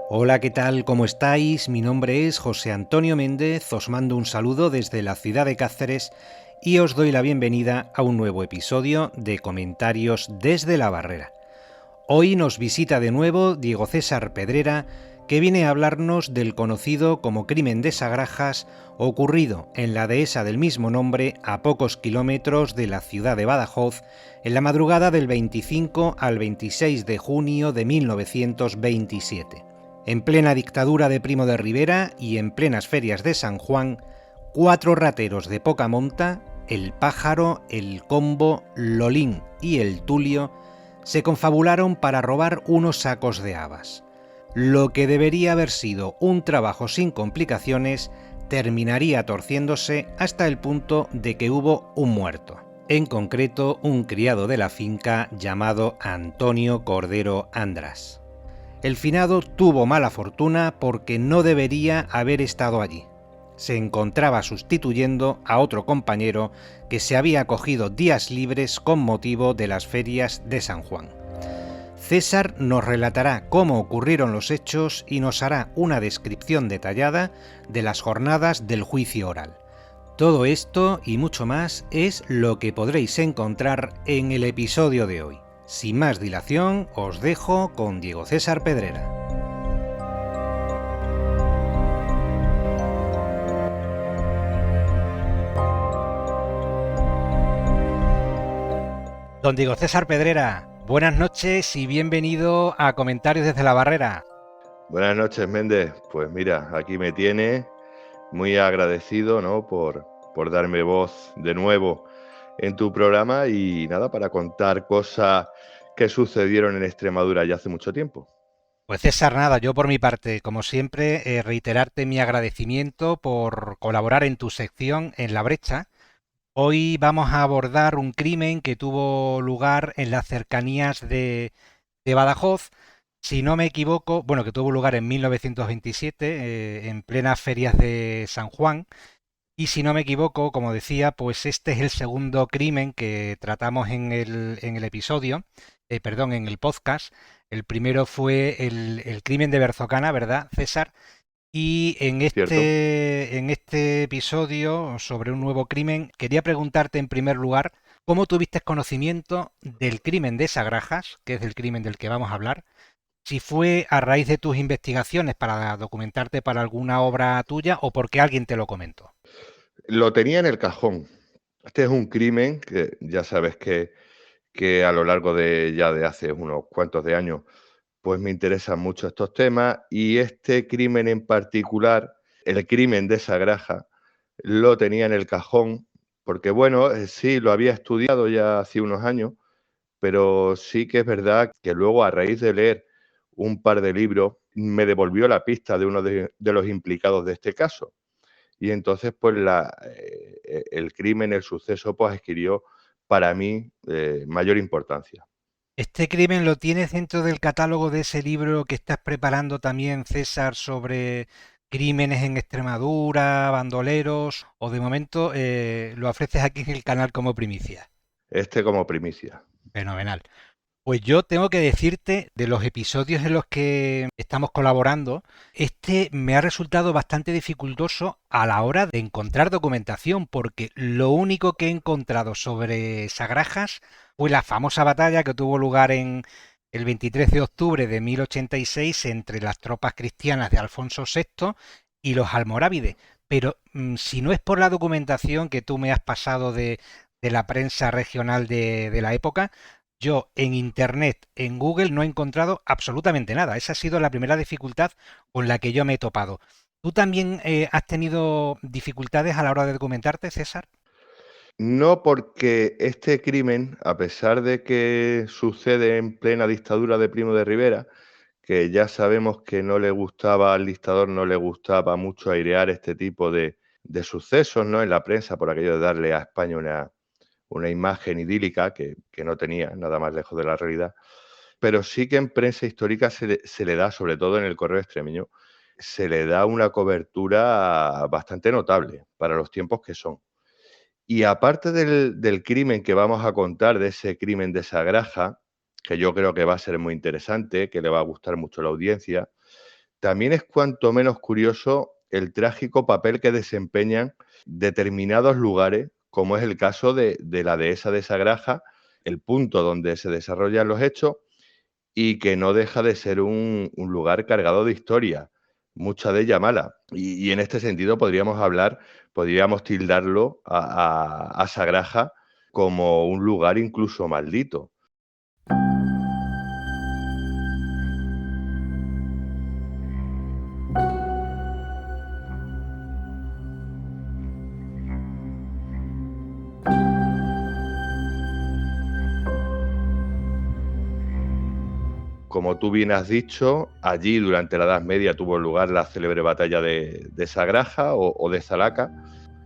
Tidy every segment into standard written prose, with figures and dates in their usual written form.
Hola, ¿qué tal? ¿Cómo estáis? Mi nombre es José Antonio Méndez, os mando un saludo desde la ciudad de Cáceres y os doy la bienvenida a un nuevo episodio de Comentarios desde la Barrera. Hoy nos visita de nuevo Diego César Pedrera, que viene a hablarnos del conocido como crimen de Sagrajas, ocurrido en la dehesa del mismo nombre a pocos kilómetros de la ciudad de Badajoz, en la madrugada del 25 al 26 de junio de 1927. En plena dictadura de Primo de Rivera y en plenas ferias de San Juan, 4 rateros de poca monta, el Pájaro, el Combo, Lolín y el Tulio, se confabularon para robar unos sacos de habas. Lo que debería haber sido un trabajo sin complicaciones terminaría torciéndose hasta el punto de que hubo un muerto, en concreto un criado de la finca llamado Antonio Cordero András. El finado tuvo mala fortuna porque no debería haber estado allí. Se encontraba sustituyendo a otro compañero que se había cogido días libres con motivo de las ferias de San Juan. César nos relatará cómo ocurrieron los hechos y nos hará una descripción detallada de las jornadas del juicio oral. Todo esto y mucho más es lo que podréis encontrar en el episodio de hoy. Sin más dilación, os dejo con Diego César Pedrera. Don Diego César Pedrera, buenas noches y bienvenido a Comentarios desde la Barrera. Buenas noches, Méndez. Pues mira, aquí me tiene muy agradecido, ¿no? por darme voz de nuevo en tu programa y nada, para contar cosas que sucedieron en Extremadura ya hace mucho tiempo. Pues César, nada, yo por mi parte, como siempre, reiterarte mi agradecimiento por colaborar en tu sección en La Brecha. Hoy vamos a abordar un crimen que tuvo lugar en las cercanías de Badajoz, si no me equivoco, bueno, que tuvo lugar en 1927, en plenas ferias de San Juan, y si no me equivoco, como decía, pues este es el segundo crimen que tratamos en el episodio, perdón, en el podcast. El primero fue el crimen de Berzocana, ¿verdad, César? Y ¿Cierto? en este episodio sobre un nuevo crimen, quería preguntarte en primer lugar, ¿cómo tuviste conocimiento del crimen de Sagrajas, que es el crimen del que vamos a hablar? Si fue a raíz de tus investigaciones para documentarte para alguna obra tuya o porque alguien te lo comentó. Lo tenía en el cajón. Este es un crimen que ya sabes que a lo largo de hace unos cuantos de años, pues me interesan mucho estos temas y este crimen en particular, el crimen de Sagraja, lo tenía en el cajón porque, bueno, sí, lo había estudiado ya hace unos años, pero sí que es verdad que luego, a raíz de leer un par de libros, me devolvió la pista de uno de los implicados de este caso. Y entonces, pues, el crimen, el suceso, pues, adquirió para mí mayor importancia. ¿Este crimen lo tienes dentro del catálogo de ese libro que estás preparando también, César, sobre crímenes en Extremadura, bandoleros, o de momento lo ofreces aquí en el canal como primicia? Este como primicia. Fenomenal. Pues yo tengo que decirte, de los episodios en los que estamos colaborando, este me ha resultado bastante dificultoso a la hora de encontrar documentación, porque lo único que he encontrado sobre Sagrajas fue la famosa batalla que tuvo lugar en el 23 de octubre de 1086 entre las tropas cristianas de Alfonso VI y los almorávides. Pero si no es por la documentación que tú me has pasado de la prensa regional de la época, yo en Internet, en Google, no he encontrado absolutamente nada. Esa ha sido la primera dificultad con la que yo me he topado. ¿Tú también has tenido dificultades a la hora de documentarte, César? No, porque este crimen, a pesar de que sucede en plena dictadura de Primo de Rivera, que ya sabemos que no le gustaba al dictador, no le gustaba mucho airear este tipo de sucesos, ¿no? En la prensa, por aquello de darle a España una imagen idílica que no tenía, nada más lejos de la realidad. Pero sí que en prensa histórica se le da, sobre todo en el Correo Extremeño, se le da una cobertura bastante notable para los tiempos que son. Y aparte del crimen que vamos a contar, de ese crimen de Sagraja, que yo creo que va a ser muy interesante, que le va a gustar mucho a la audiencia, También es cuanto menos curioso el trágico papel que desempeñan determinados lugares, como es el caso de la dehesa de Sagraja, el punto donde se desarrollan los hechos, y que no deja de ser un lugar cargado de historia, mucha de ella mala. Y en este sentido podríamos tildarlo a Sagraja como un lugar incluso maldito. Como tú bien has dicho, allí durante la Edad Media tuvo lugar la célebre batalla de Sagraja o de Zalaca,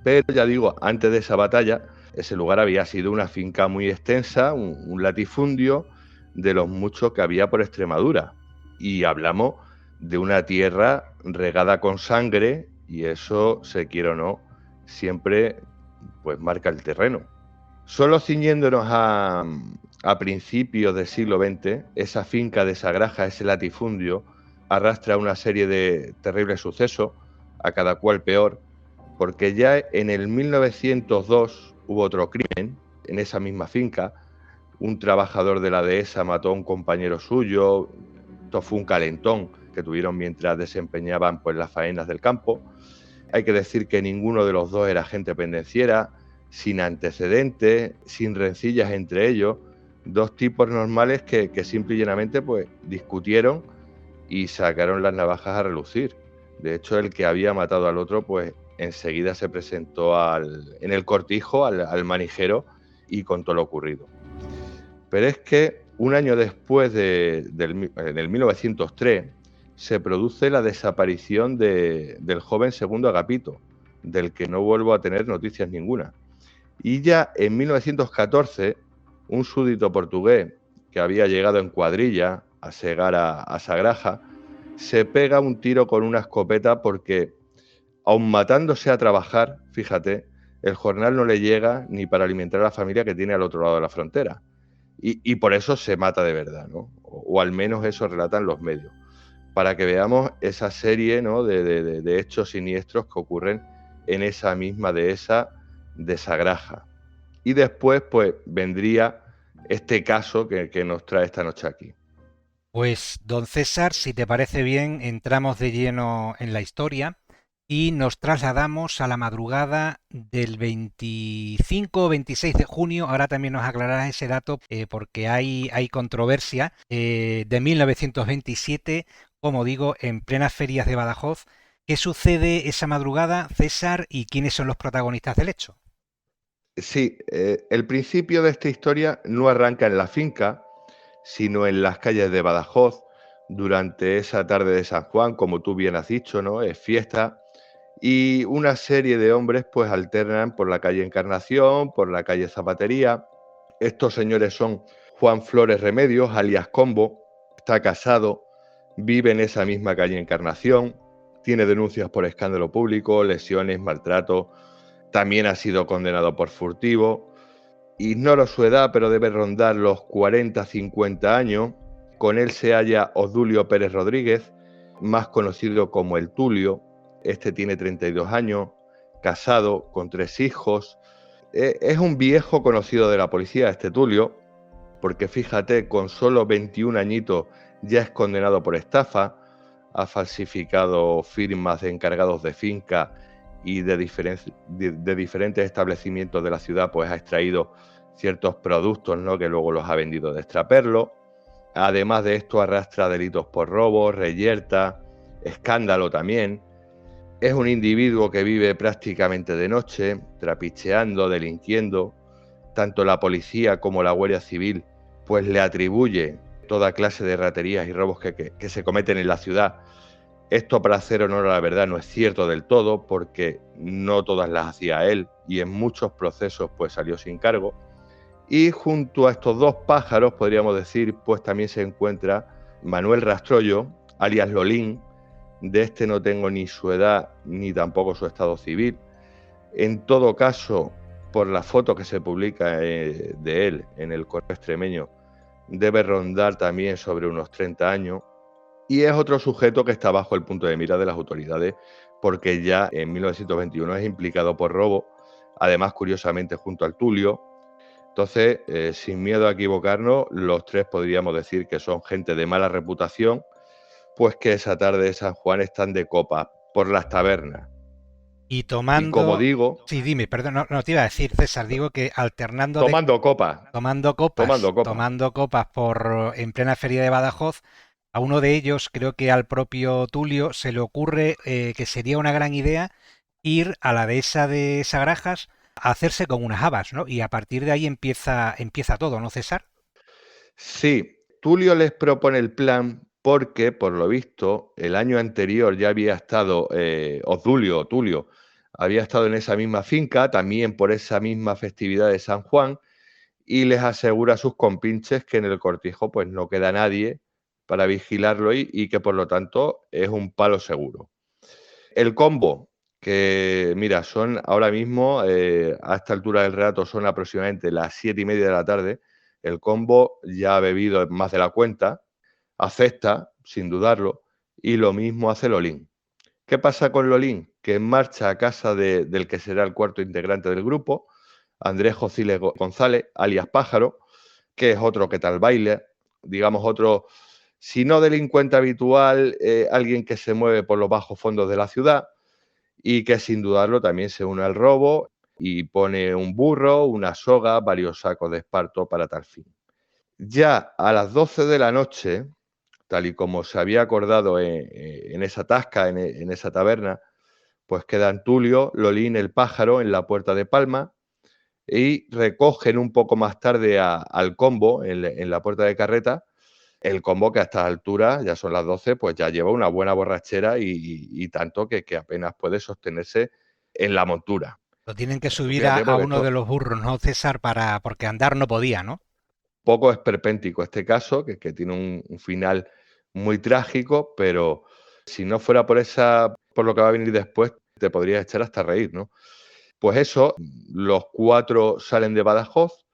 pero ya digo, antes de esa batalla, ese lugar había sido una finca muy extensa, un latifundio de los muchos que había por Extremadura. Y hablamos de una tierra regada con sangre, y eso, se quiera o no, siempre pues marca el terreno. Solo ciñéndonos a principios del siglo XX, esa finca de Sagraja, ese latifundio, arrastra una serie de terribles sucesos, a cada cual peor, porque ya en el 1902 hubo otro crimen en esa misma finca. Un trabajador de la dehesa mató a un compañero suyo. Esto fue un calentón que tuvieron mientras desempeñaban pues las faenas del campo. Hay que decir que ninguno de los dos era agente pendenciera, sin antecedentes, sin rencillas entre ellos, dos tipos normales que simple y llanamente pues discutieron y sacaron las navajas a relucir. De hecho, el que había matado al otro pues enseguida se presentó en el cortijo al manijero y contó lo ocurrido. Pero es que un año después, en el 1903, se produce la desaparición del joven Segundo Agapito, del que no vuelvo a tener noticias ninguna. Y ya en 1914, un súbdito portugués que había llegado en cuadrilla a segar a Sagraja, se pega un tiro con una escopeta porque, aun matándose a trabajar, fíjate, el jornal no le llega ni para alimentar a la familia que tiene al otro lado de la frontera. Y por eso se mata de verdad, ¿no? O al menos eso relatan los medios. Para que veamos esa serie, ¿no?, de hechos siniestros que ocurren en esa misma dehesa de Sagraja. Y después, pues, vendría este caso que nos trae esta noche aquí. Pues, don César, si te parece bien, entramos de lleno en la historia y nos trasladamos a la madrugada del 25 o 26 de junio. Ahora también nos aclararás ese dato porque hay controversia, de 1927, como digo, en plenas ferias de Badajoz. ¿Qué sucede esa madrugada, César, y quiénes son los protagonistas del hecho? Sí, el principio de esta historia no arranca en la finca, sino en las calles de Badajoz, durante esa tarde de San Juan, como tú bien has dicho, ¿no? Es fiesta, y una serie de hombres pues alternan por la calle Encarnación, por la calle Zapatería. Estos señores son Juan Flores Remedios, alias Combo, está casado, vive en esa misma calle Encarnación, tiene denuncias por escándalo público, lesiones, maltrato, también ha sido condenado por furtivo. Ignoro su edad, pero debe rondar los 40-50 años. Con él se halla Odulio Pérez Rodríguez, más conocido como el Tulio. Este tiene 32 años, casado, con 3 hijos. Es un viejo conocido de la policía, este Tulio, porque fíjate, con solo 21 añitos ya es condenado por estafa, ha falsificado firmas de encargados de finca y de diferentes establecimientos de la ciudad, pues ha extraído ciertos productos, ¿no?, que luego los ha vendido de extraperlo. Además de esto, arrastra delitos por robo, reyerta, escándalo también. Es un individuo que vive prácticamente de noche, trapicheando, delinquiendo. Tanto la policía como la Guardia Civil pues le atribuye toda clase de raterías y robos que se cometen en la ciudad. Esto, para hacer honor a la verdad, no es cierto del todo, porque no todas las hacía él y en muchos procesos pues salió sin cargo. Y junto a estos dos pájaros, podríamos decir, pues también se encuentra Manuel Rastrollo, alias Lolín. De este no tengo ni su edad ni tampoco su estado civil. En todo caso, por la foto que se publica de él en el Correo Extremeño, debe rondar también sobre unos 30 años. y es otro sujeto que está bajo el punto de mira de las autoridades, porque ya en 1921 es implicado por robo, además curiosamente junto al Tulio. Entonces, sin miedo a equivocarnos, los tres podríamos decir que son gente de mala reputación, pues que esa tarde de San Juan están de copa por las tabernas. Y Y como tomando... digo, Sí, dime, perdón, no te iba a decir, César, digo que alternando de tomando copa, tomando copas por en plena feria de Badajoz, a uno de ellos, creo que al propio Tulio, se le ocurre que sería una gran idea ir a la dehesa de Sagrajas a hacerse con unas habas, ¿no? Y a partir de ahí empieza todo, ¿no, César? Sí, Tulio les propone el plan porque, por lo visto, el año anterior ya había estado, o Tulio, había estado en esa misma finca, también por esa misma festividad de San Juan, y les asegura a sus compinches que en el cortijo pues no queda nadie para vigilarlo y que por lo tanto es un palo seguro. El combo, que mira, son ahora mismo, a esta altura del relato, son aproximadamente las 7:30 de la tarde. El combo ya ha bebido más de la cuenta, acepta, sin dudarlo, y lo mismo hace Lolín. ¿Qué pasa con Lolín? Que en marcha a casa del que será el cuarto integrante del grupo, Andrés Josile González, alias Pájaro, que es otro que tal baile, digamos otro, si no delincuente habitual, alguien que se mueve por los bajos fondos de la ciudad y que sin dudarlo también se une al robo y pone un burro, una soga, varios sacos de esparto para tal fin. Ya a las 12 de la noche, tal y como se había acordado en esa tasca, en esa taberna, pues quedan Tulio, Lolín, el Pájaro en la Puerta de Palma y recogen un poco más tarde al combo en la Puerta de Carreta. El combo que a estas alturas, ya son las 12, pues ya lleva una buena borrachera y tanto que apenas puede sostenerse en la montura. Lo tienen que Tú subir fíjate, a porque uno de esto los burros, ¿no, César? Porque andar no podía, ¿no? poco esperpéntico este caso, que tiene un final muy trágico, pero si no fuera por lo que va a venir después, te podrías echar hasta reír, ¿no? Pues eso, los cuatro salen de Badajoz,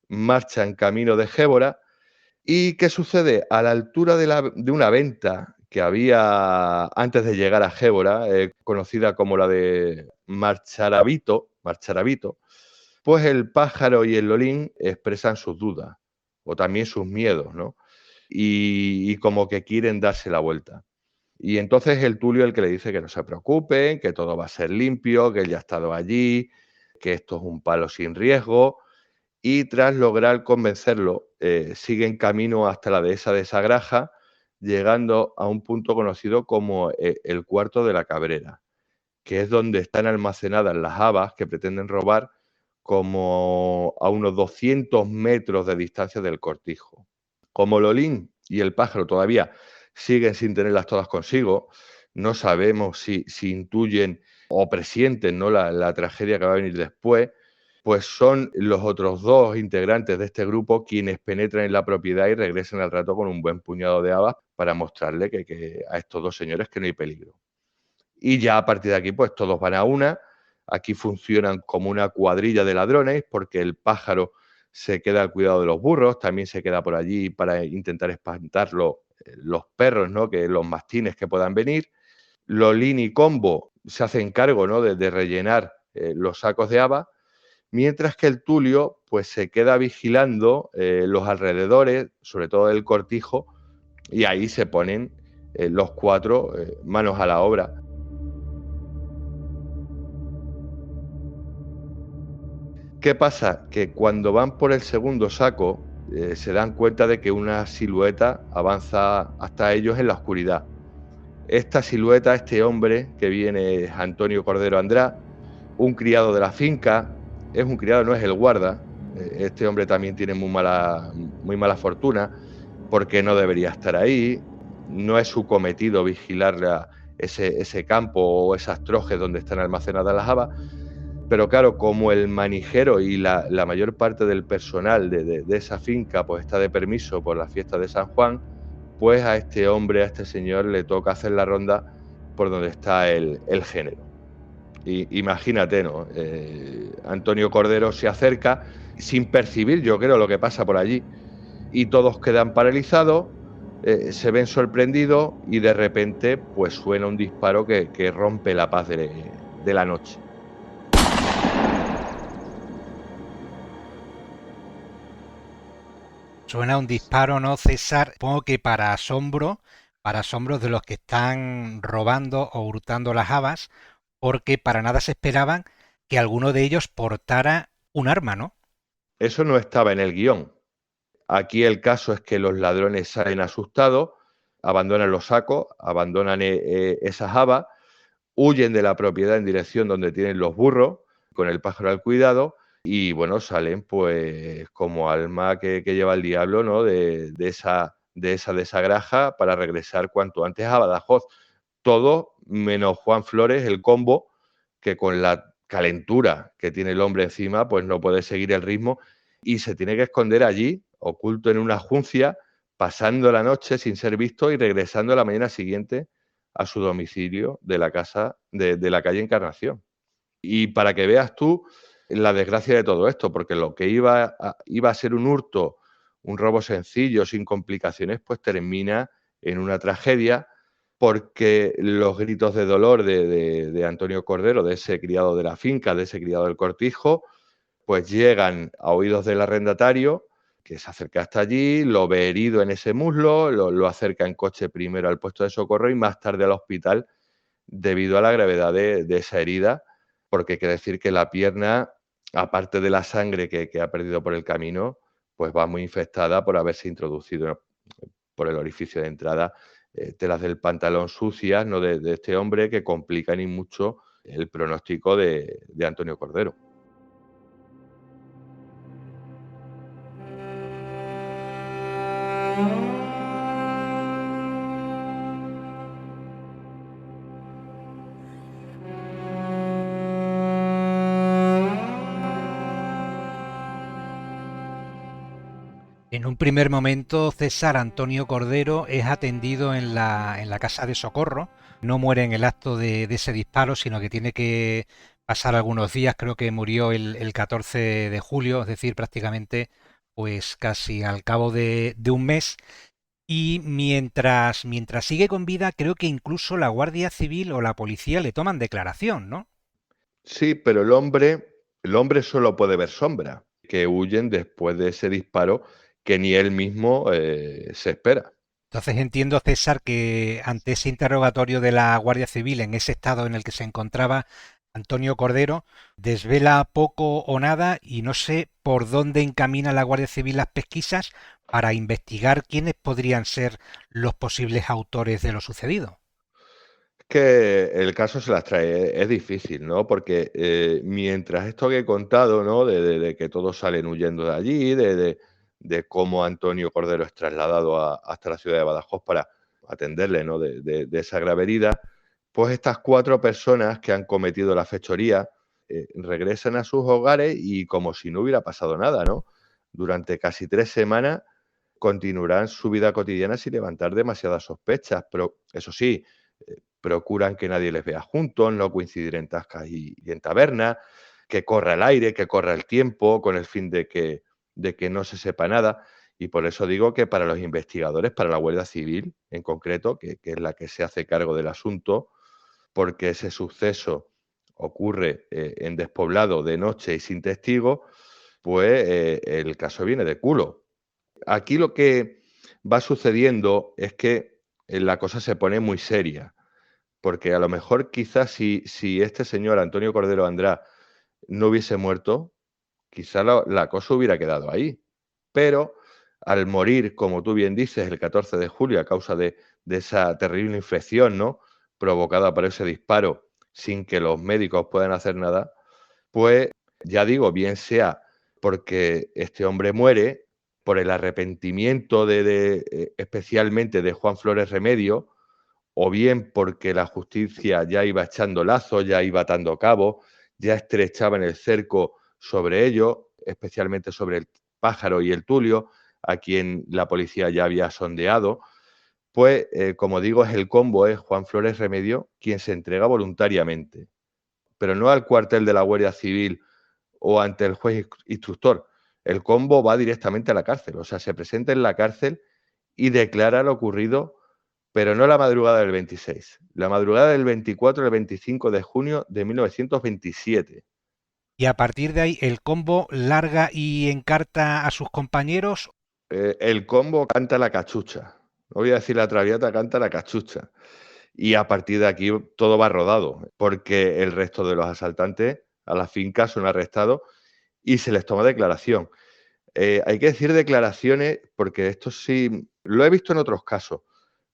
marchan camino de Gébora. ¿Y qué sucede? A la altura de una venta que había antes de llegar a Gébora, conocida como la de Marcharabito, pues el Pájaro y el Lolín expresan sus dudas o también sus miedos, ¿no? Y como que quieren darse la vuelta. Y entonces el Tulio el que le dice que no se preocupen, que todo va a ser limpio, que él ya ha estado allí, que esto es un palo sin riesgo, y tras lograr convencerlo, siguen camino hasta la dehesa de Sagraja, llegando a un punto conocido como el Cuarto de la Cabrera, que es donde están almacenadas las habas que pretenden robar, como a unos 200 metros de distancia del cortijo. Como Lolín y el Pájaro todavía siguen sin tenerlas todas consigo, no sabemos si intuyen o presienten, ¿no?, la tragedia que va a venir después, pues son los otros dos integrantes de este grupo quienes penetran en la propiedad y regresan al rato con un buen puñado de habas para mostrarle que a estos dos señores que no hay peligro. Y ya a partir de aquí, pues todos van a una. Aquí funcionan como una cuadrilla de ladrones, porque el Pájaro se queda al cuidado de los burros, también se queda por allí para intentar espantar los perros, ¿no?, que los mastines que puedan venir. Lolín y Combo se hacen cargo, ¿no?, de rellenar los sacos de haba, mientras que el Tulio pues se queda vigilando los alrededores, sobre todo el cortijo, y ahí se ponen los cuatro manos a la obra. ¿Qué pasa? Que cuando van por el segundo saco, se dan cuenta de que una silueta avanza hasta ellos en la oscuridad. Esta silueta, este hombre que viene, es Antonio Cordero Andrá, un criado de la finca, es un criado, no es el guarda. Este hombre también tiene muy mala fortuna, porque no debería estar ahí, no es su cometido vigilar ese campo o esas trojes donde están almacenadas las habas. Pero claro, como el manijero y la mayor parte del personal de esa finca pues está de permiso por la fiesta de San Juan, pues a este hombre, a este señor, le toca hacer la ronda por donde está el género. Y imagínate, ¿no? Antonio Cordero se acerca sin percibir, yo creo, lo que pasa por allí, y todos quedan paralizados, se ven sorprendidos y de repente pues suena un disparo que rompe la paz de la noche. Suena un disparo, ¿no, César? Supongo que para asombro de los que están robando o hurtando las habas, porque para nada se esperaban que alguno de ellos portara un arma, ¿no? Eso no estaba en el guión. Aquí el caso es que los ladrones salen asustados, abandonan los sacos, abandonan esas habas, huyen de la propiedad en dirección donde tienen los burros, con el pájaro al cuidado, y bueno, salen pues como alma que lleva el diablo, ¿no? De esa granja para regresar cuanto antes a Badajoz. Todo menos Juan Flores, el combo, que con la calentura que tiene el hombre encima, pues no puede seguir el ritmo y se tiene que esconder allí, oculto en una juncia, pasando la noche sin ser visto y regresando la mañana siguiente a su domicilio de la casa de la calle Encarnación. Y para que veas tú la desgracia de todo esto, porque lo que iba a ser un hurto, un robo sencillo, sin complicaciones, pues termina en una tragedia, porque los gritos de dolor de Antonio Cordero, de ese criado de la finca, de ese criado del cortijo, pues llegan a oídos del arrendatario, que se acerca hasta allí, lo ve herido en ese muslo, lo acerca en coche primero al puesto de socorro y más tarde al hospital debido a la gravedad de esa herida, porque hay que decir que la pierna, aparte de la sangre que ha perdido por el camino, pues va muy infectada por haberse introducido por el orificio de entrada telas del pantalón sucias, ¿no? de este hombre, que complican y mucho el pronóstico de Antonio Cordero. En un primer momento, César Antonio Cordero es atendido en la casa de socorro. No muere en el acto de ese disparo, sino que tiene que pasar algunos días. Creo que murió el 14 de julio, es decir, prácticamente pues casi al cabo de un mes. Y mientras sigue con vida, creo que incluso la Guardia Civil o la policía le toman declaración, ¿no? Sí, pero el hombre solo puede ver sombra, que huyen después de ese disparo que ni él mismo se espera. Entonces entiendo, César, que ante ese interrogatorio de la Guardia Civil en ese estado en el que se encontraba Antonio Cordero, desvela poco o nada y no sé por dónde encamina la Guardia Civil las pesquisas para investigar quiénes podrían ser los posibles autores de lo sucedido. Es que el caso se las trae, es difícil, ¿no? Porque mientras esto que he contado, ¿no? De que todos salen huyendo de allí, de cómo Antonio Cordero es trasladado hasta la ciudad de Badajoz para atenderle, ¿no? De esa grave herida, pues estas 4 personas que han cometido la fechoría regresan a sus hogares y como si no hubiera pasado nada, ¿no? Durante casi 3 semanas continuarán su vida cotidiana sin levantar demasiadas sospechas, pero eso sí, procuran que nadie les vea juntos, no coincidir en tascas y en tabernas, que corra el aire, que corra el tiempo, con el fin de que no se sepa nada. Y por eso digo que para los investigadores, para la Guardia Civil en concreto, que es la que se hace cargo del asunto, porque ese suceso ocurre en despoblado de noche y sin testigos, pues el caso viene de culo. Aquí lo que va sucediendo es que la cosa se pone muy seria, porque a lo mejor quizás si este señor Antonio Cordero Andrá no hubiese muerto, quizá la cosa hubiera quedado ahí. Pero al morir, como tú bien dices, el 14 de julio a causa de esa terrible infección, ¿no? Provocada por ese disparo sin que los médicos puedan hacer nada, pues ya digo, bien sea porque este hombre muere, por el arrepentimiento especialmente de Juan Flores Remedio, o bien porque la justicia ya iba echando lazos, ya iba atando cabos, ya estrechaban el cerco sobre ellos, especialmente sobre el pájaro y el tulio, a quien la policía ya había sondeado, pues, como digo, es el combo, es Juan Flores Remedio quien se entrega voluntariamente, pero no al cuartel de la Guardia Civil o ante el juez instructor. El combo va directamente a la cárcel, o sea, se presenta en la cárcel y declara lo ocurrido, pero no la madrugada del 26, la madrugada del 24 al 25 de junio de 1927. Y a partir de ahí, ¿el combo larga y encarta a sus compañeros? El combo canta la cachucha. No voy a decir la traviata, canta la cachucha. Y a partir de aquí todo va rodado, porque el resto de los asaltantes a la finca son arrestados y se les toma declaración. Hay que decir declaraciones, porque esto sí, lo he visto en otros casos,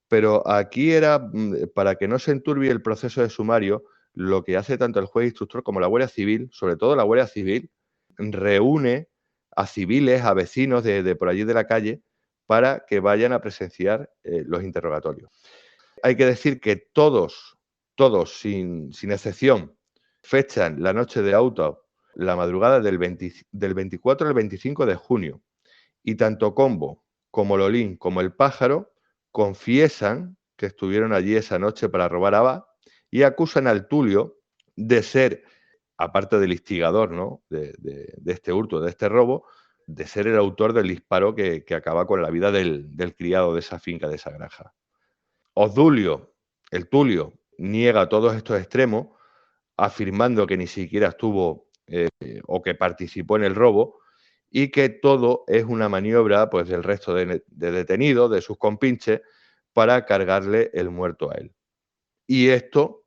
pero aquí era para que no se enturbie el proceso de sumario, lo que hace tanto el juez instructor como la Guardia Civil, sobre todo la Guardia Civil, reúne a civiles, a vecinos de por allí de la calle, para que vayan a presenciar los interrogatorios. Hay que decir que todos, sin excepción, fechan la noche de auto la madrugada del 24 al 25 de junio. Y tanto Combo como Lolín como el Pájaro confiesan que estuvieron allí esa noche para robar habas y acusan al Tulio de ser, aparte del instigador, ¿no?, de este hurto, de este robo, de ser el autor del disparo que acaba con la vida del criado de esa finca, de esa granja. Obdulio, el Tulio, niega todos estos extremos, afirmando que ni siquiera estuvo o que participó en el robo y que todo es una maniobra, pues, del resto de detenidos, de sus compinches, para cargarle el muerto a él. Y esto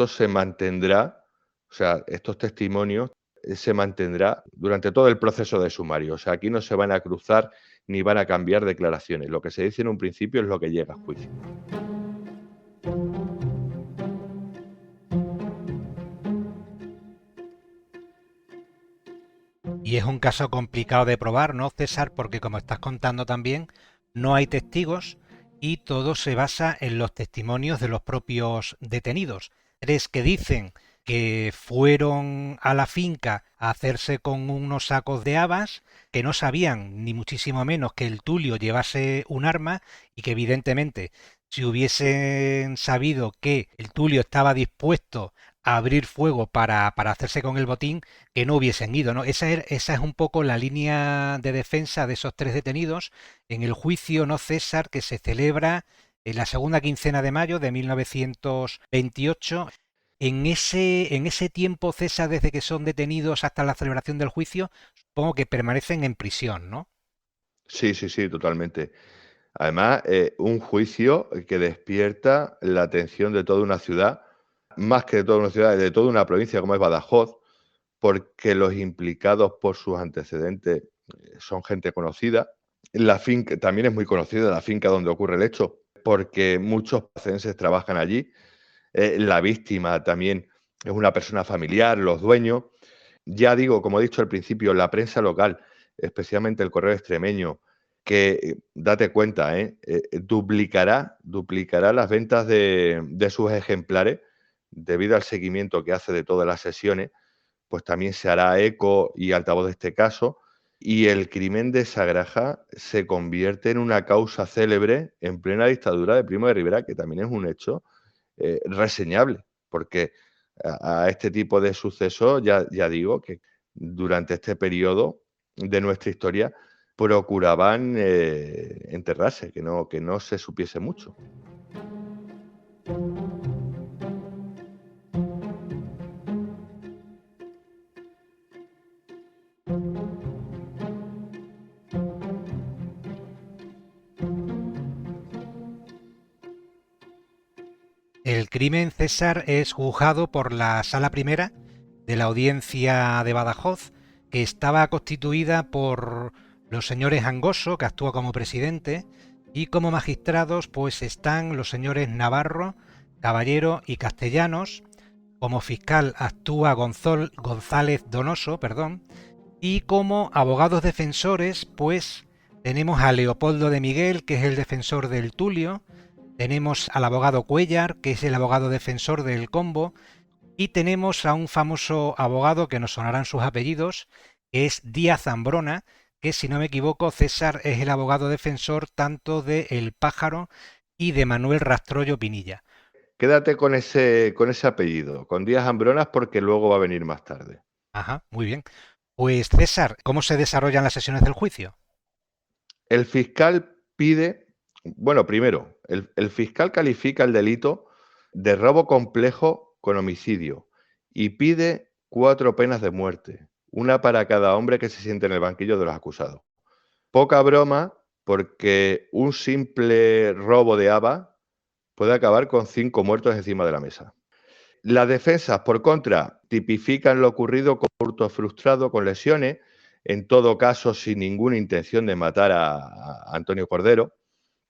se mantendrá, o sea, estos testimonios se mantendrá durante todo el proceso de sumario. O sea, aquí no se van a cruzar ni van a cambiar declaraciones. Lo que se dice en un principio es lo que llega a juicio. Y es un caso complicado de probar, ¿no, César? Porque como estás contando también, no hay testigos y todo se basa en los testimonios de los propios detenidos. Tres que dicen que fueron a la finca a hacerse con unos sacos de habas, que no sabían ni muchísimo menos que el Tulio llevase un arma y que evidentemente si hubiesen sabido que el Tulio estaba dispuesto a abrir fuego para hacerse con el botín, que no hubiesen ido, ¿no? Esa es un poco la línea de defensa de esos tres detenidos en el juicio, ¿no, César?, que se celebra en la segunda quincena de mayo de 1928. En ese tiempo, César, desde que son detenidos hasta la celebración del juicio, supongo que permanecen en prisión, ¿no? Sí, sí, sí, totalmente. Además, un juicio que despierta la atención de toda una ciudad, más que de toda una ciudad, de toda una provincia como es Badajoz, porque los implicados por sus antecedentes son gente conocida. La finca también es muy conocida, la finca donde ocurre el hecho, porque muchos pacenses trabajan allí. La víctima también es una persona familiar, los dueños. Ya digo, como he dicho al principio, la prensa local, especialmente el Correo Extremeño, que, date cuenta, duplicará las ventas de sus ejemplares debido al seguimiento que hace de todas las sesiones, pues también se hará eco y altavoz de este caso, y el crimen de Sagraja se convierte en una causa célebre en plena dictadura de Primo de Rivera, que también es un hecho reseñable, porque a este tipo de sucesos, ya digo, que durante este periodo de nuestra historia procuraban enterrarse, que no se supiese mucho. El crimen, César, es juzgado por la Sala Primera de la Audiencia de Badajoz, que estaba constituida por los señores Angoso, que actúa como presidente, y como magistrados pues están los señores Navarro, Caballero y Castellanos. Como fiscal actúa González Donoso, perdón, y como abogados defensores pues tenemos a Leopoldo de Miguel, que es el defensor del Tulio, tenemos al abogado Cuellar, que es el abogado defensor del Combo, y tenemos a un famoso abogado que nos sonarán sus apellidos, que es Díaz Zambrona, que si no me equivoco, César es el abogado defensor tanto de El Pájaro y de Manuel Rastrollo Pinilla. Quédate con ese apellido, con Díaz Ambronas, porque luego va a venir más tarde. Ajá, muy bien. Pues César, ¿cómo se desarrollan las sesiones del juicio? El fiscal pide Bueno, primero, el fiscal califica el delito de robo complejo con homicidio y pide 4 penas de muerte, una para cada hombre que se siente en el banquillo de los acusados. Poca broma, porque un simple robo de haba puede acabar con 5 muertos encima de la mesa. Las defensas, por contra, tipifican lo ocurrido como hurto frustrado con lesiones, en todo caso sin ninguna intención de matar a Antonio Cordero.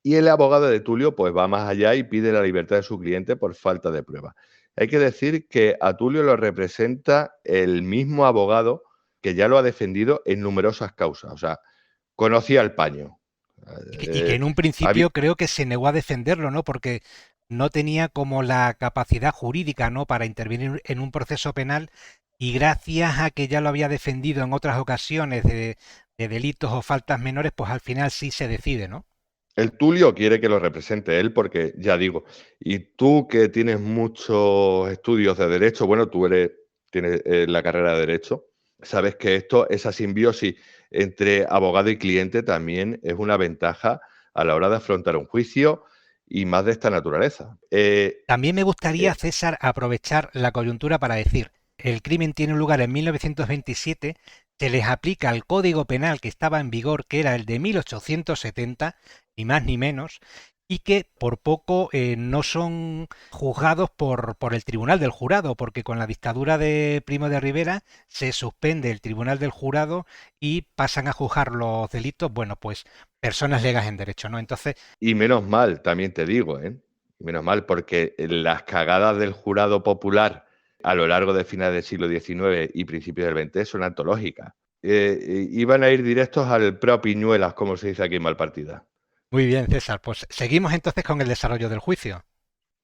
Y el abogado de Tulio pues va más allá y pide la libertad de su cliente por falta de prueba. Hay que decir que a Tulio lo representa el mismo abogado que ya lo ha defendido en numerosas causas. O sea, conocía el paño. Y que en un Había, principio creo que se negó a defenderlo, ¿no? Porque no tenía como la capacidad jurídica, ¿no? Para intervenir en un proceso penal y gracias a que ya lo había defendido en otras ocasiones de delitos o faltas menores, pues al final sí se decide, ¿no? el Tulio quiere que lo represente él porque, ya digo, y tú que tienes muchos estudios de derecho, bueno, tienes la carrera de derecho, sabes que esa simbiosis entre abogado y cliente también es una ventaja a la hora de afrontar un juicio y más de esta naturaleza. También me gustaría, Eh, César, aprovechar la coyuntura para decir, el crimen tiene lugar en 1927, se les aplica el Código Penal que estaba en vigor, que era el de 1870, ni más ni menos, y que por poco no son juzgados por el Tribunal del Jurado, porque con la dictadura de Primo de Rivera se suspende el Tribunal del Jurado y pasan a juzgar los delitos, bueno, pues personas legas en derecho, ¿no? Entonces, y menos mal, también te digo, ¿eh? Menos mal, porque las cagadas del jurado popular a lo largo de finales del siglo XIX y principios del XX son antológicas. Iban a ir directos al pro Piñuelas, como se dice aquí en Malpartida. muy bien, César. Pues seguimos entonces con el desarrollo del juicio.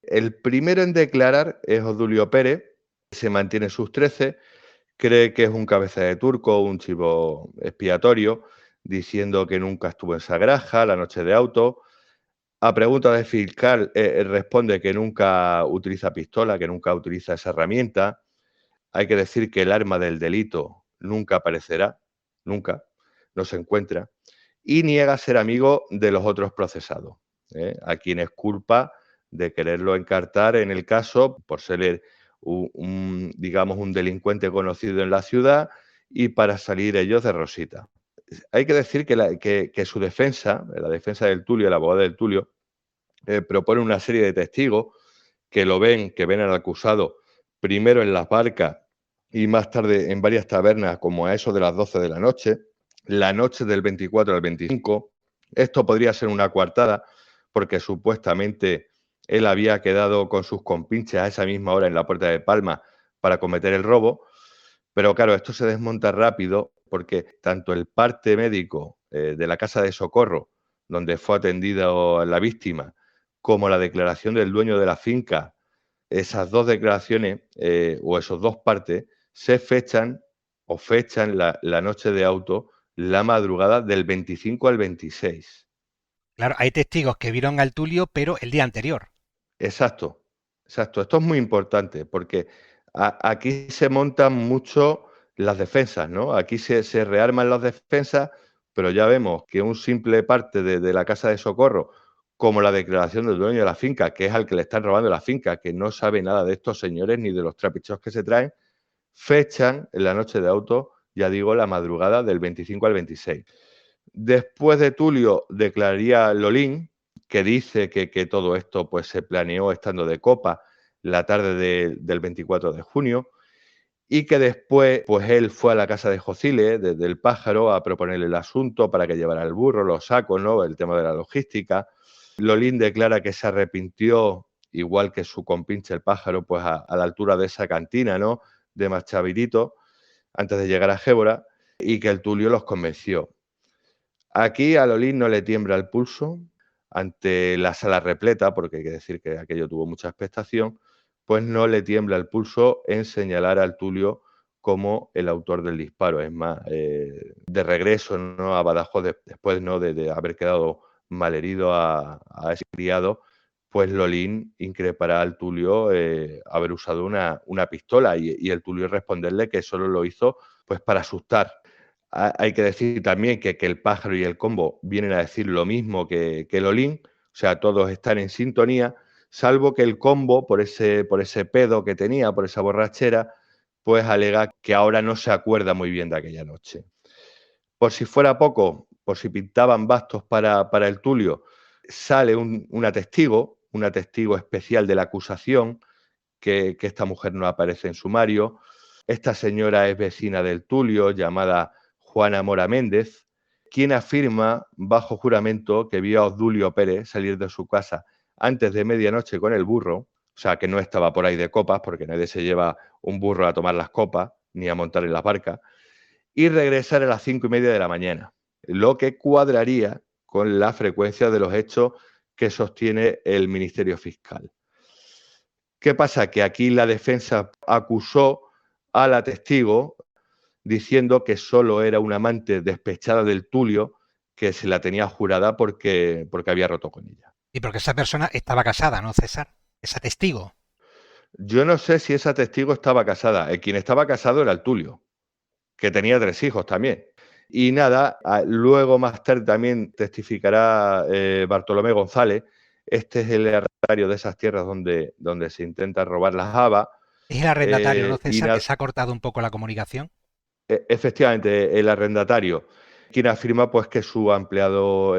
El primero en declarar es Odulio Pérez, se mantiene sus 13, cree que es un cabeza de turco, un chivo expiatorio, diciendo que nunca estuvo en Sagraja la noche de auto. A pregunta del fiscal, responde que nunca utiliza pistola, que nunca utiliza esa herramienta. Hay que decir que el arma del delito nunca aparecerá, nunca, no se encuentra, y niega ser amigo de los otros procesados, a quienes culpa de quererlo encartar en el caso por ser digamos, un delincuente conocido en la ciudad y para salir ellos de rosita. Hay que decir que su defensa, la defensa del Tulio, el abogado del Tulio, propone una serie de testigos que ven al acusado primero en las barcas y más tarde en varias tabernas, como a eso de las 12 de la noche del 24 al 25. Esto podría ser una coartada, porque supuestamente él había quedado con sus compinches a esa misma hora en la Puerta de Palma para cometer el robo, pero claro, esto se desmonta rápido porque tanto el parte médico de la casa de socorro, donde fue atendida la víctima, como la declaración del dueño de la finca, esas dos declaraciones o esos dos partes se fechan o fechan la noche de auto la madrugada del 25 al 26. Claro, hay testigos que vieron al Tulio, pero el día anterior. Exacto, exacto. Esto es muy importante porque aquí se montan mucho las defensas, ¿no? Aquí se rearman las defensas, pero ya vemos que un simple parte de la casa de socorro, como la declaración del dueño de la finca, que es al que le están robando la finca, que no sabe nada de estos señores ni de los trapicheos que se traen, fechan en la noche de auto, ya digo, la madrugada del 25 al 26. Después de Tulio declararía Lolín, que dice que todo esto pues, se planeó estando de copa la tarde del 24 de junio y que después pues, él fue a la casa de Jocile, del Pájaro, a proponerle el asunto para que llevara el burro, los sacos, ¿no? El tema de la logística. Lolín declara que se arrepintió, igual que su compinche el Pájaro, pues a la altura de esa cantina, ¿no? De Machavirito, antes de llegar a Gébora, y que el Tulio los convenció. Aquí a Lolín no le tiembla el pulso ante la sala repleta, porque hay que decir que aquello tuvo mucha expectación, pues no le tiembla el pulso en señalar al Tulio como el autor del disparo. Es más, de regreso, ¿no?, a Badajoz, después, ¿no?, de haber quedado malherido a ese criado, pues Lolín increpará al Tulio haber usado una pistola y el Tulio responderle que solo lo hizo pues para asustar. Hay que decir también que el Pájaro y el Combo vienen a decir lo mismo que Lolín, sea, todos están en sintonía, salvo que el combo, por ese pedo que tenía, por esa borrachera, pues alega que ahora no se acuerda muy bien de aquella noche. Por si fuera poco, por si pintaban bastos para el Tulio, sale una testigo especial de la acusación, que esta mujer no aparece en sumario. Esta señora es vecina del Tulio, llamada Juana Mora Méndez, quien afirma bajo juramento que vio a Obdulio Pérez salir de su casa antes de medianoche con el burro, o sea, que no estaba por ahí de copas, porque nadie se lleva un burro a tomar las copas ni a montar en las barcas, y regresar a las 5:30 de la mañana, lo que cuadraría con la frecuencia de los hechos que sostiene el Ministerio Fiscal. ¿Qué pasa? Que aquí la defensa acusó a la testigo diciendo que solo era una amante despechada del Tulio, que se la tenía jurada porque había roto con ella. Y porque esa persona estaba casada, ¿no, César? Esa testigo. Yo no sé si esa testigo estaba casada. Quien estaba casado era el Tulio, que tenía 3 hijos también. Y nada, luego más tarde también testificará Bartolomé González. Este es el arrendatario de esas tierras donde se intenta robar las habas. Es el arrendatario, ¿no, Y César? Que se ha cortado un poco la comunicación. Efectivamente, el arrendatario, quien afirma pues que su empleado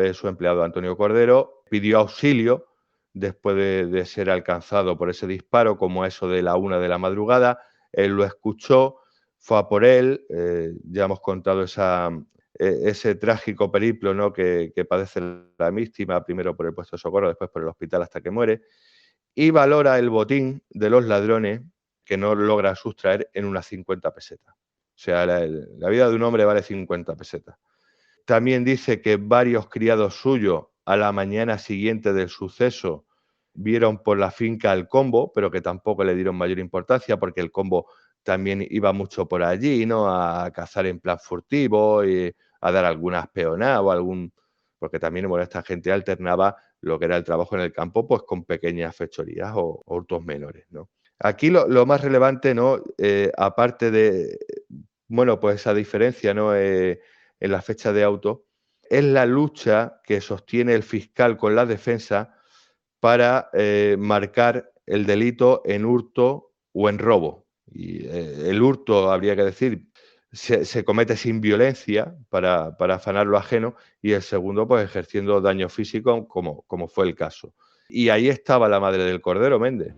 Antonio Cordero pidió auxilio después de ser alcanzado por ese disparo, como a eso de la 1 de la madrugada. Él lo escuchó, fue a por él. Ya hemos contado ese trágico periplo, ¿no?, que padece la víctima, primero por el puesto de socorro, después por el hospital hasta que muere, y valora el botín de los ladrones, que no logra sustraer, en unas 50 pesetas. O sea, la vida de un hombre vale 50 pesetas. También dice que varios criados suyos a la mañana siguiente del suceso vieron por la finca al combo, pero que tampoco le dieron mayor importancia porque el combo también iba mucho por allí, ¿no?, a cazar en plan furtivo y a dar algunas peonadas o algún... Porque también, bueno, esta gente alternaba lo que era el trabajo en el campo, pues con pequeñas fechorías o hurtos menores, ¿no? Aquí lo más relevante, ¿no?, aparte de, bueno, pues esa diferencia, ¿no?, en la fecha de auto, es la lucha que sostiene el fiscal con la defensa para marcar el delito en hurto o en robo. Y el hurto, habría que decir, se comete sin violencia para afanar lo ajeno, y el segundo, pues ejerciendo daño físico, como fue el caso. Y ahí estaba la madre del Cordero, Méndez.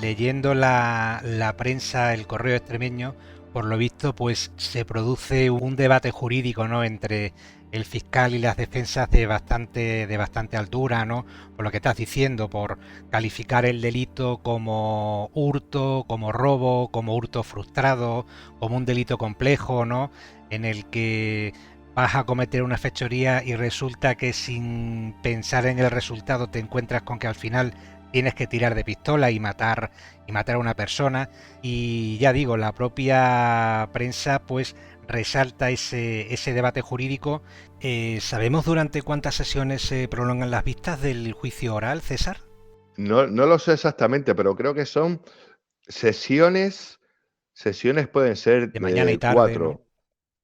Leyendo la prensa, el Correo Extremeño, por lo visto, pues se produce un debate jurídico, ¿no?, entre el fiscal y las defensas de bastante altura, ¿no? Por lo que estás diciendo, por calificar el delito como hurto, como robo, como hurto frustrado, como un delito complejo, ¿no?, en el que vas a cometer una fechoría y resulta que sin pensar en el resultado te encuentras con que al final tienes que tirar de pistola y matar a una persona. Y ya digo, la propia prensa pues resalta ese debate jurídico. ¿Sabemos durante cuántas sesiones se prolongan las vistas del juicio oral, César? No lo sé exactamente, pero creo que son sesiones pueden ser De mañana y tarde, ¿no?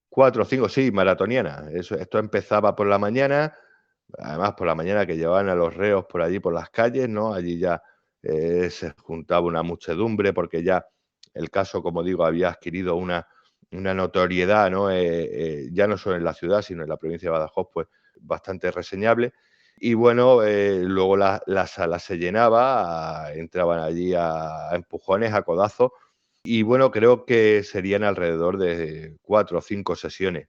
4 o 5, sí, maratonianas. Esto empezaba por la mañana, además por la mañana que llevaban a los reos por allí, por las calles, ¿no? Allí ya se juntaba una muchedumbre, porque ya el caso, como digo, había adquirido una notoriedad, ¿no? Ya no solo en la ciudad, sino en la provincia de Badajoz, pues bastante reseñable. Y bueno, luego la sala se llenaba, entraban allí a empujones, a codazos, y bueno, creo que serían alrededor de 4 o 5 sesiones.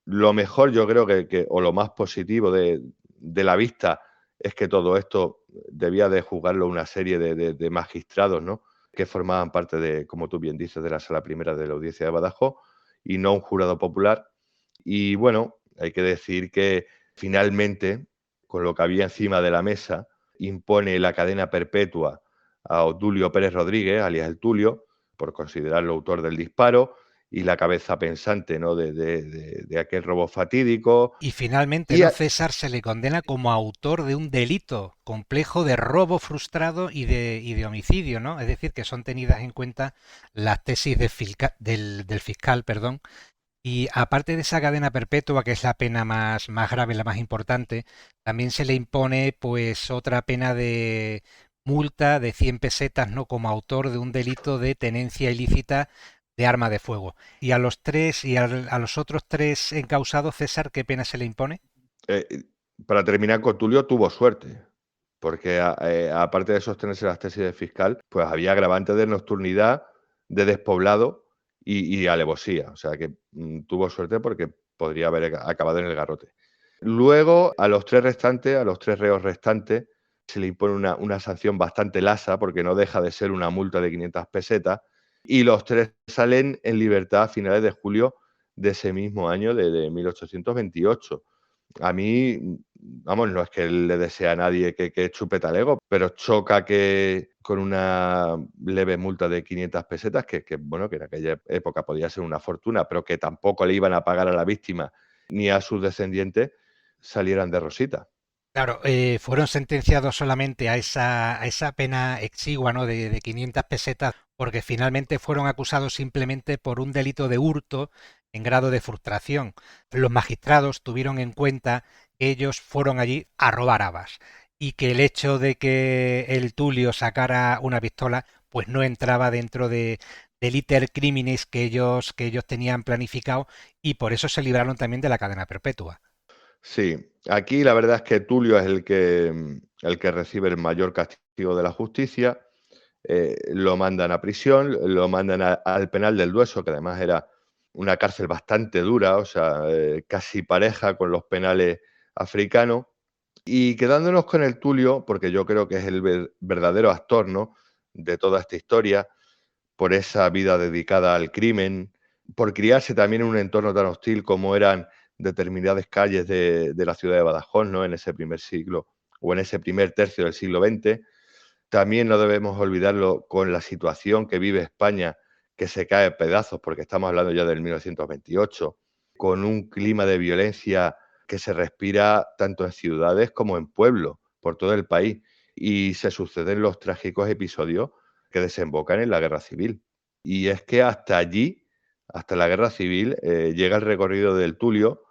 Lo mejor, yo creo o lo más positivo de la vista, es que todo esto debía de juzgarlo una serie de magistrados, ¿no?, que formaban parte de, como tú bien dices, de la Sala Primera de la Audiencia de Badajoz, y no un jurado popular. Y bueno, hay que decir que finalmente, con lo que había encima de la mesa, impone la cadena perpetua a Obdulio Pérez Rodríguez, alias el Tulio, por considerarlo autor del disparo, y la cabeza pensante, ¿no? de aquel robo fatídico. Y finalmente, Y ¿no? César se le condena como autor de un delito complejo de robo frustrado y de homicidio, ¿no? Es decir, que son tenidas en cuenta las tesis del fiscal, perdón. Y aparte de esa cadena perpetua, que es la pena más grave, la más importante, también se le impone pues otra pena de multa de 100 pesetas, ¿no? Como autor de un delito de tenencia ilícita de arma de fuego. Y a los tres, a los otros tres encausados, César, ¿qué pena se le impone? eh, para terminar, con Tulio tuvo suerte, porque aparte de sostenerse las tesis de fiscal, pues había agravantes de nocturnidad, de despoblado y alevosía. O sea que tuvo suerte porque podría haber acabado en el garrote. Luego, a los tres restantes, a los tres reos restantes, se le impone una sanción bastante lasa, porque no deja de ser una multa de 500 pesetas, y los tres salen en libertad a finales de julio de ese mismo año, de 1828. A mí, vamos, no es que le desee a nadie que chupe talego, pero choca que con una leve multa de 500 pesetas, bueno, que en aquella época podía ser una fortuna, pero que tampoco le iban a pagar a la víctima ni a sus descendientes, salieran de rosita. Claro, fueron sentenciados solamente a esa pena exigua, ¿no? De 500 pesetas, porque finalmente fueron acusados simplemente por un delito de hurto en grado de frustración. Los magistrados tuvieron en cuenta que ellos fueron allí a robar habas y que el hecho de que el Tulio sacara una pistola, pues no entraba dentro del iter criminis que ellos tenían planificado y por eso se libraron también de la cadena perpetua. Sí, aquí la verdad es que Tulio es el que recibe el mayor castigo de la justicia. Lo mandan a prisión, lo mandan al penal del Dueso, que además era una cárcel bastante dura, o sea, casi pareja con los penales africanos. Y quedándonos con el Tulio, porque yo creo que es el verdadero actor, ¿no? De toda esta historia, por esa vida dedicada al crimen, por criarse también en un entorno tan hostil como eran determinadas calles de la ciudad de Badajoz, ¿no? En ese primer siglo o en ese primer tercio del siglo XX. También no debemos olvidarlo con la situación que vive España, que se cae a pedazos, porque estamos hablando ya del 1928, con un clima de violencia que se respira tanto en ciudades como en pueblos, por todo el país, y se suceden los trágicos episodios que desembocan en la guerra civil. Y es que hasta allí, hasta la guerra civil, llega el recorrido del Tulio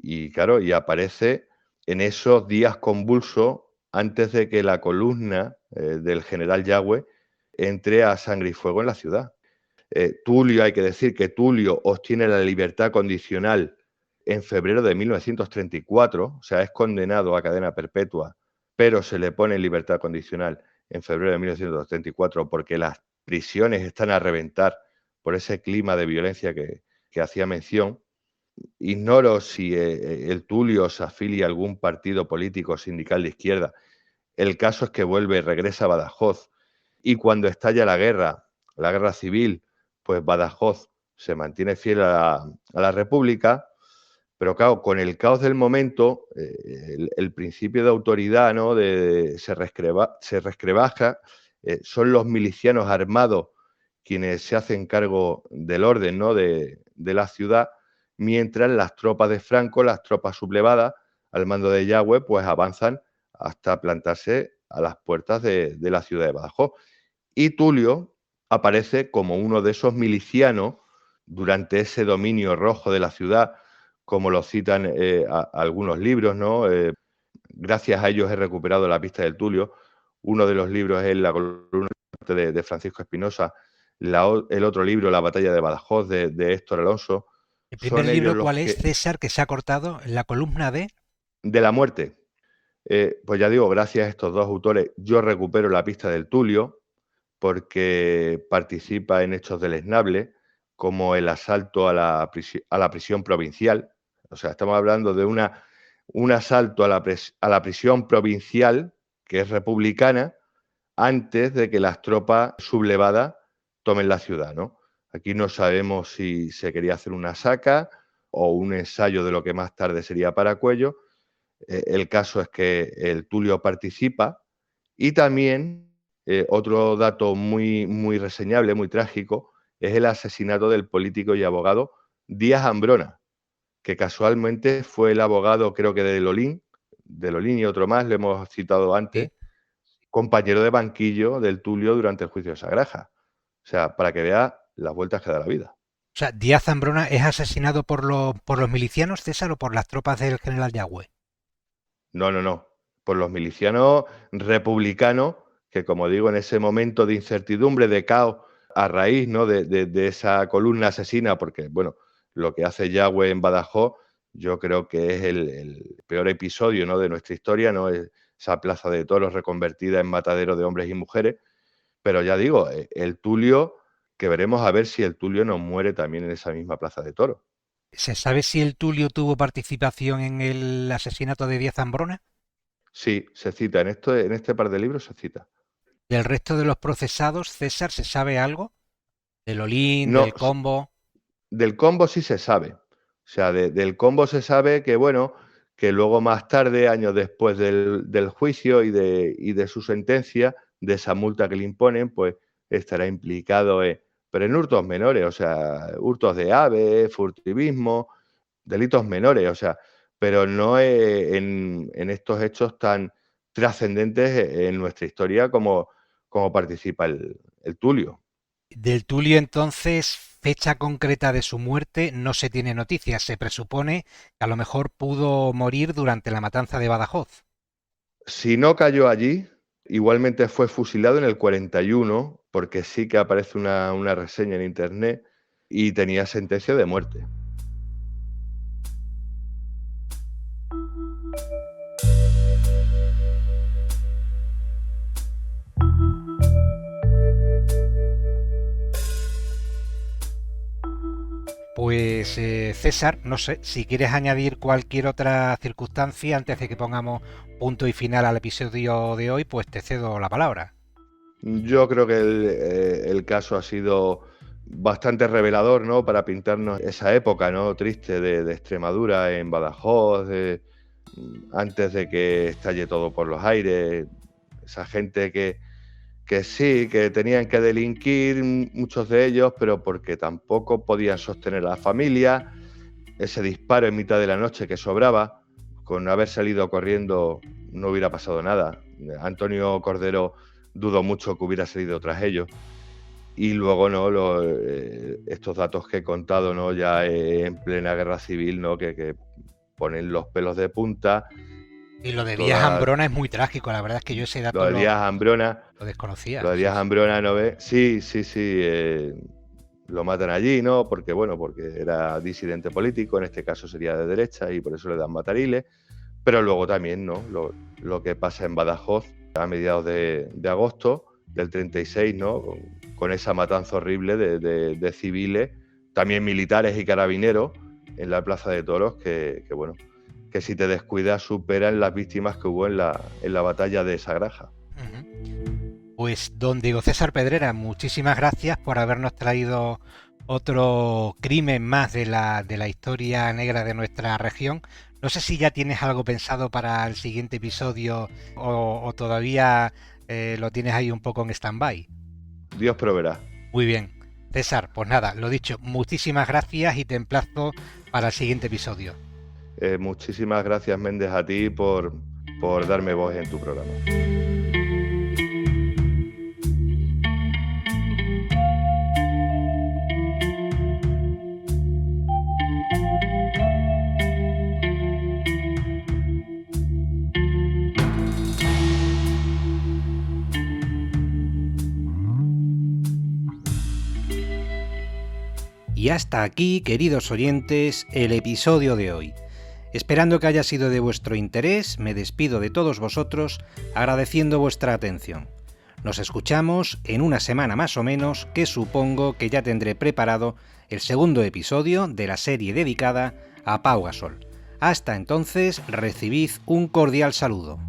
y, claro, y aparece en esos días convulsos antes de que la columna del general Yagüe entre a sangre y fuego en la ciudad. Tulio, hay que decir que Tulio obtiene la libertad condicional en febrero de 1934, o sea, es condenado a cadena perpetua, pero se le pone en libertad condicional en febrero de 1934 porque las prisiones están a reventar por ese clima de violencia que hacía mención. Ignoro si el Tulio se afilia a algún partido político o sindical de izquierda. El caso es que vuelve, regresa a Badajoz y cuando estalla la guerra civil, pues Badajoz se mantiene fiel a la República, pero claro, con el caos del momento, el principio de autoridad, ¿no? Se resquebraja, son los milicianos armados quienes se hacen cargo del orden, ¿no? de la ciudad, mientras las tropas de Franco, las tropas sublevadas al mando de Yagüe, pues avanzan hasta plantarse a las puertas de la ciudad de Badajoz. Y Tulio aparece como uno de esos milicianos durante ese dominio rojo de la ciudad, como lo citan algunos libros, ¿no? Gracias a ellos he recuperado la pista del Tulio. Uno de los libros es La columna de Francisco Espinosa, el otro libro, La batalla de Badajoz, de Héctor Alonso. ¿El primer Son ellos libro los cuál es, que... César, que se ha cortado? La columna de... De la muerte. Pues ya digo, gracias a estos dos autores, yo recupero la pista del Tulio, porque participa en hechos deleznables, como el asalto a a la prisión provincial. O sea, estamos hablando de un asalto a a la prisión provincial, que es republicana, antes de que las tropas sublevadas tomen la ciudad, ¿no? Aquí no sabemos si se quería hacer una saca o un ensayo de lo que más tarde sería Paracuello. El caso es que el Tulio participa y también otro dato muy reseñable, muy trágico, es el asesinato del político y abogado Díaz Ambrona, que casualmente fue el abogado, creo que de Lolín y otro más, lo hemos citado antes, ¿Sí? compañero de banquillo del Tulio durante el juicio de Sagraja. O sea, para que vea las vueltas que da la vida. O sea, Díaz Zambrona es asesinado por los milicianos, César, o por las tropas del general Yagüe. No. Por los milicianos republicanos, que como digo, en ese momento de incertidumbre, de caos, a raíz, ¿no?, de esa columna asesina, porque, bueno, lo que hace Yagüe en Badajoz, yo creo que es el peor episodio, ¿no?, de nuestra historia, ¿no? Esa plaza de toros reconvertida en matadero de hombres y mujeres. Pero ya digo, el Tulio, que veremos a ver si el Tulio no muere también en esa misma plaza de toros. ¿Se sabe si el Tulio tuvo participación en el asesinato de Díaz Zambrona? Sí, se cita, en este par de libros se cita. ¿Del resto de los procesados, César, se sabe algo? ¿Del Olín, No, del Combo? del combo sí se sabe. O sea, del combo se sabe que, bueno, que luego más tarde, años después del juicio y de su sentencia, de esa multa que le imponen, pues estará implicado pero en hurtos menores, o sea, hurtos de aves, furtivismo, delitos menores, o sea, pero no en estos hechos tan trascendentes en nuestra historia como participa el Tulio. Del Tulio, entonces, fecha concreta de su muerte no se tiene noticias. Se presupone que a lo mejor pudo morir durante la matanza de Badajoz. Si no cayó allí, igualmente fue fusilado en el 41, porque sí que aparece una reseña en internet y tenía sentencia de muerte. Pues César, no sé, si quieres añadir cualquier otra circunstancia antes de que pongamos punto y final al episodio de hoy, pues te cedo la palabra. Yo creo que el caso ha sido bastante revelador, ¿no?, para pintarnos esa época, ¿no?, triste de Extremadura en Badajoz, antes de que estalle todo por los aires, esa gente que sí, que tenían que delinquir, muchos de ellos, pero porque tampoco podían sostener a la familia, ese disparo en mitad de la noche que sobraba, con haber salido corriendo no hubiera pasado nada. Antonio Cordero dudo mucho que hubiera salido tras ellos. Y luego, ¿no?, estos datos que he contado, ¿no?, ya en plena guerra civil, ¿no?, que ponen los pelos de punta. Y lo de Díaz Toda, Ambrona es muy trágico, la verdad es que yo ese lo dato de Díaz Ambrona, lo desconocía. lo de Sí, Díaz sí. Ambrona, ¿no ves? Sí, lo matan allí, ¿no? Porque, bueno, porque era disidente político, en este caso sería de derecha y por eso le dan matariles. Pero luego también, ¿no?, lo que pasa en Badajoz a mediados de agosto del 36, ¿no?, con esa matanza horrible de civiles, también militares y carabineros, en la Plaza de Toros, bueno, que si te descuidas superan las víctimas que hubo en la batalla de Sagraja. Pues don Diego César Pedrera, muchísimas gracias por habernos traído otro crimen más de la historia negra de nuestra región. No sé si ya tienes algo pensado para el siguiente episodio o todavía lo tienes ahí un poco en stand-by. Dios proveerá. Muy bien. César, pues nada, lo dicho, muchísimas gracias y te emplazo para el siguiente episodio. Muchísimas gracias, Méndez, a ti por darme voz en tu programa. Y hasta aquí, queridos oyentes, el episodio de hoy. Esperando que haya sido de vuestro interés, me despido de todos vosotros agradeciendo vuestra atención. Nos escuchamos en una semana más o menos, que supongo que ya tendré preparado el segundo episodio de la serie dedicada a Pau Gasol. Hasta entonces, recibid un cordial saludo.